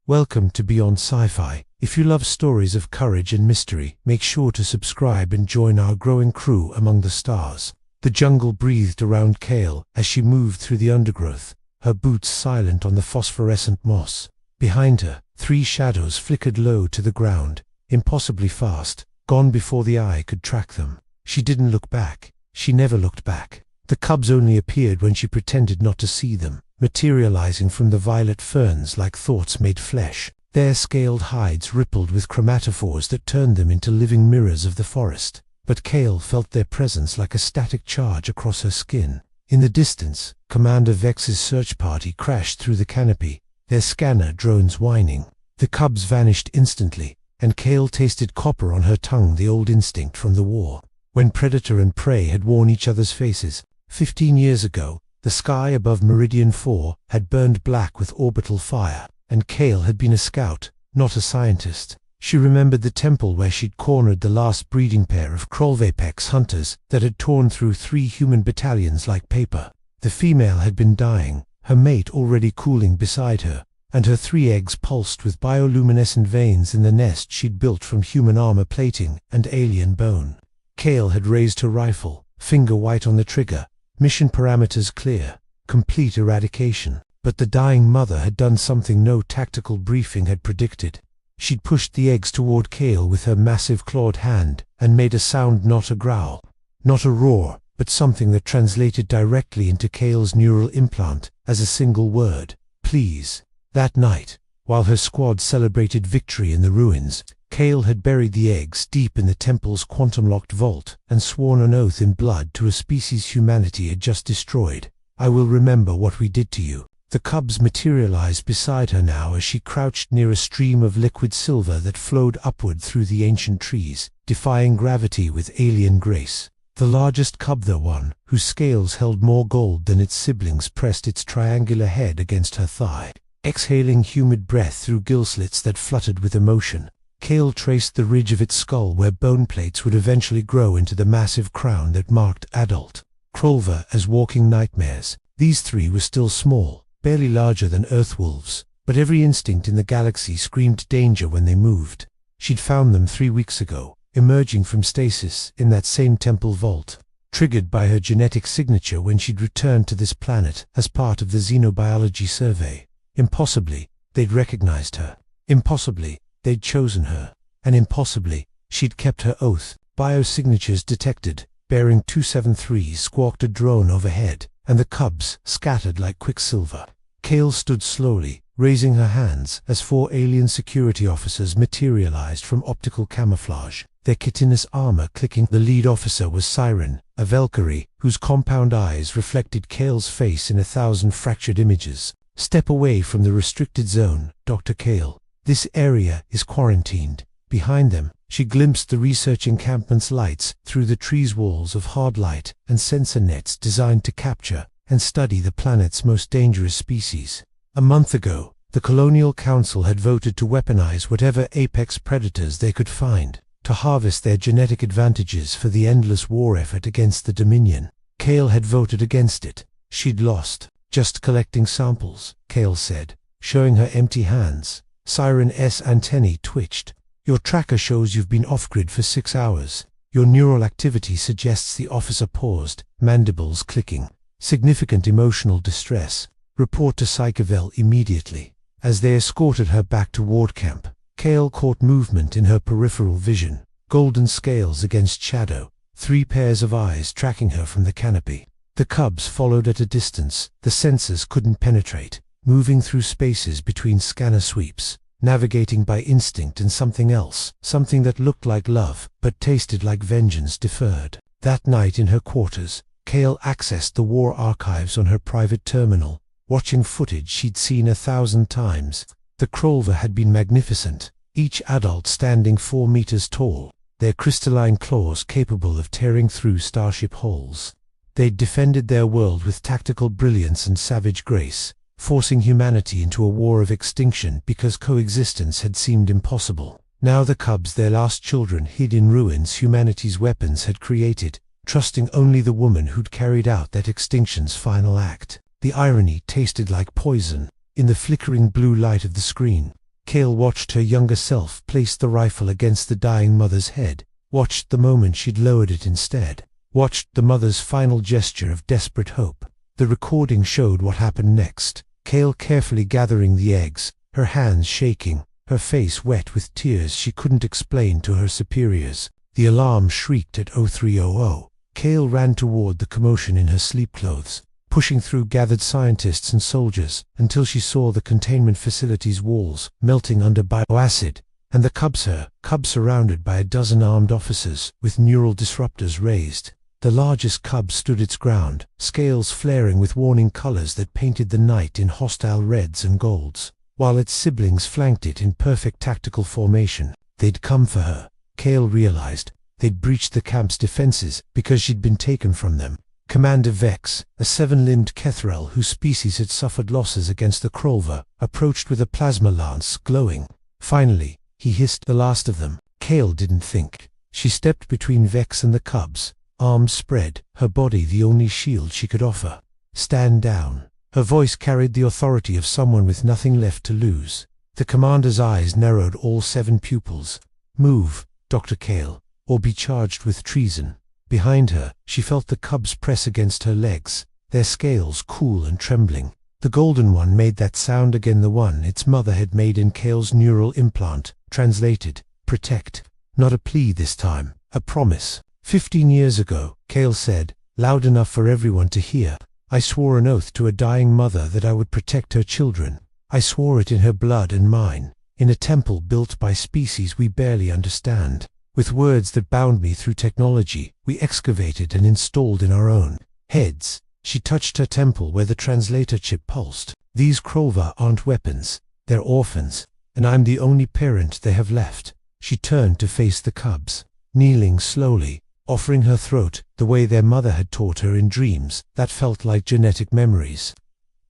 Welcome to Beyond Sci-Fi. If you love stories of courage and mystery, make sure to subscribe and join our growing crew among the stars. The jungle breathed around Kael as she moved through the undergrowth, her boots silent on the phosphorescent moss. Behind her, 3 shadows flickered low to the ground, impossibly fast, gone before the eye could track them. She didn't look back. She never looked back. The cubs only appeared when she pretended not to see them, materializing from the violet ferns like thoughts made flesh. Their scaled hides rippled with chromatophores that turned them into living mirrors of the forest. But Kael felt their presence like a static charge across her skin. In the distance, Commander Vex's search party crashed through the canopy, their scanner drones whining. The cubs vanished instantly, and Kael tasted copper on her tongue, the old instinct from the war. When predator and prey had worn each other's faces, 15 years ago, the sky above Meridian 4 had burned black with orbital fire, and Kael had been a scout, not a scientist. She remembered the temple where she'd cornered the last breeding pair of Khral'va hunters that had torn through 3 human battalions like paper. The female had been dying, her mate already cooling beside her, and her 3 eggs pulsed with bioluminescent veins in the nest she'd built from human armor plating and alien bone. Kael had raised her rifle, finger white on the trigger, mission parameters clear, complete eradication. But the dying mother had done something no tactical briefing had predicted. She'd pushed the eggs toward Kael with her massive clawed hand and made a sound, not a growl, not a roar, but something that translated directly into Kael's neural implant as a single word: please. That night, while her squad celebrated victory in the ruins, Kael had buried the eggs deep in the temple's quantum-locked vault and sworn an oath in blood to a species humanity had just destroyed. I will remember what we did to you. The cubs materialized beside her now as she crouched near a stream of liquid silver that flowed upward through the ancient trees, defying gravity with alien grace. The largest cub, the one whose scales held more gold than its siblings, pressed its triangular head against her thigh, exhaling humid breath through gill slits that fluttered with emotion. Kael traced the ridge of its skull where bone plates would eventually grow into the massive crown that marked adult. Khral'va as walking nightmares. These 3 were still small, barely larger than earth wolves, but every instinct in the galaxy screamed danger when they moved. She'd found them 3 weeks ago, emerging from stasis in that same temple vault, triggered by her genetic signature when she'd returned to this planet as part of the xenobiology survey. Impossibly, they'd recognized her. Impossibly, they'd chosen her. And impossibly, she'd kept her oath. Biosignatures detected. Bearing 273 squawked a drone overhead, and the cubs scattered like quicksilver. Kael stood slowly, raising her hands as 4 alien security officers materialized from optical camouflage, their chitinous armor clicking. The lead officer was Siren, a Valkyrie whose compound eyes reflected Kael's face in 1,000 fractured images. Step away from the restricted zone, Dr. Kael. This area is quarantined. Behind them, she glimpsed the research encampment's lights through the trees' walls of hard light and sensor nets designed to capture and study the planet's most dangerous species. A month ago, the Colonial Council had voted to weaponize whatever apex predators they could find, to harvest their genetic advantages for the endless war effort against the Dominion. Kael had voted against it. She'd lost. Just collecting samples, Kael said, showing her empty hands. Siren's antennae twitched. Your tracker shows you've been off-grid for 6 hours. Your neural activity suggests. The officer paused, mandibles clicking. Significant emotional distress. Report to SciFi immediately. As they escorted her back to ward camp, Kael caught movement in her peripheral vision. Golden scales against shadow. 3 pairs of eyes tracking her from the canopy. The cubs followed at a distance the sensors couldn't penetrate, moving through spaces between scanner sweeps, navigating by instinct and something else, something that looked like love, but tasted like vengeance deferred. That night in her quarters, Kael accessed the war archives on her private terminal, watching footage she'd seen 1,000 times. The Khral'va had been magnificent, each adult standing 4 meters tall, their crystalline claws capable of tearing through starship hulls. They'd defended their world with tactical brilliance and savage grace, forcing humanity into a war of extinction because coexistence had seemed impossible. Now the cubs, their last children hid in ruins humanity's weapons had created, trusting only the woman who'd carried out that extinction's final act. The irony tasted like poison. In the flickering blue light of the screen, Kael watched her younger self place the rifle against the dying mother's head, watched the moment she'd lowered it instead, watched the mother's final gesture of desperate hope. The recording showed what happened next. Kael carefully gathering the eggs, her hands shaking, her face wet with tears she couldn't explain to her superiors. The alarm shrieked at 0300. Kael ran toward the commotion in her sleep clothes, pushing through gathered scientists and soldiers until she saw the containment facility's walls melting under bioacid, and the cub surrounded by a dozen armed officers with neural disruptors raised. The largest cub stood its ground, scales flaring with warning colors that painted the night in hostile reds and golds, while its siblings flanked it in perfect tactical formation. They'd come for her. Kael realized they'd breached the camp's defenses because she'd been taken from them. Commander Vex, a seven-limbed Kethrel whose species had suffered losses against the Khral'va, approached with a plasma lance glowing. Finally, he hissed the last of them. Kael didn't think. She stepped between Vex and the cubs, arms spread, her body the only shield she could offer. "Stand down." Her voice carried the authority of someone with nothing left to lose. The commander's eyes narrowed all 7 pupils. "Move, Dr. Kael, or be charged with treason." Behind her, she felt the cubs press against her legs, their scales cool and trembling. The golden one made that sound again, the one its mother had made in Kael's neural implant. Translated, protect. Not a plea this time, a promise. 15 years ago, Kael said, loud enough for everyone to hear, "I swore an oath to a dying mother that I would protect her children. I swore it in her blood and mine, in a temple built by species we barely understand. With words that bound me through technology, we excavated and installed in our own heads." She touched her temple where the translator chip pulsed. "These Khral'va aren't weapons, they're orphans, and I'm the only parent they have left." She turned to face the cubs, kneeling slowly, offering her throat the way their mother had taught her in dreams that felt like genetic memories.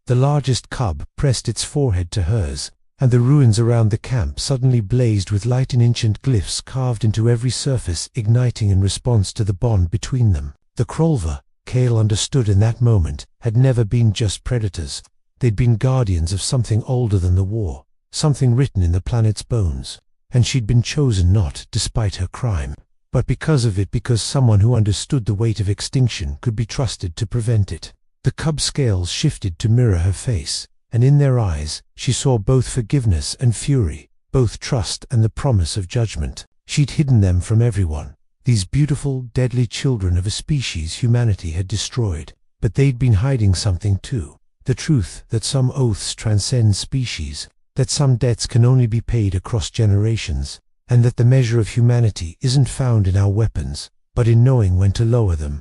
The largest cub pressed its forehead to hers, and the ruins around the camp suddenly blazed with light and ancient glyphs carved into every surface, igniting in response to the bond between them. The Khral'va, Kael understood in that moment, had never been just predators. They'd been guardians of something older than the war, something written in the planet's bones. And she'd been chosen not despite her crime, but because of it, because someone who understood the weight of extinction could be trusted to prevent it. The cub's scales shifted to mirror her face, and in their eyes she saw both forgiveness and fury, both trust and the promise of judgment. She'd hidden them from everyone, these beautiful, deadly children of a species humanity had destroyed. But they'd been hiding something too, the truth that some oaths transcend species, that some debts can only be paid across generations, and that the measure of humanity isn't found in our weapons, but in knowing when to lower them.